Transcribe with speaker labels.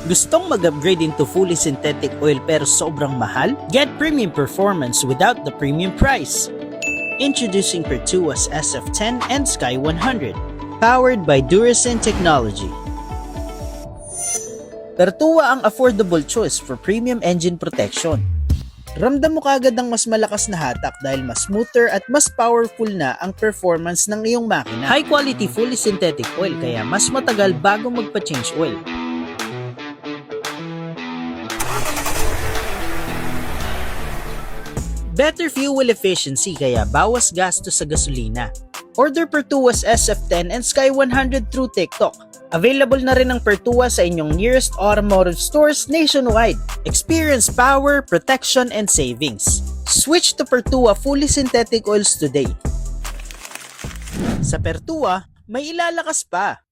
Speaker 1: Gustong mag-upgrade into fully synthetic oil pero sobrang mahal? Get premium performance without the premium price. Introducing Pertuas SF10 and Sky 100, powered by Durasen technology. Pertua ang affordable choice for premium engine protection. Ramdam mo kagad ang mas malakas na hatak dahil mas smoother at mas powerful na ang performance ng iyong makina. High quality fully synthetic oil kaya mas matagal bago magpa-change oil. Better fuel efficiency kaya bawas gastos sa gasolina. Order Pertuas SF10 and Sky 100 through TikTok. Available na rin ang Pertua sa inyong nearest automotive stores nationwide. Experience power, protection, and savings. Switch to Pertua fully synthetic oils today. Sa Pertua, may ilalakas pa.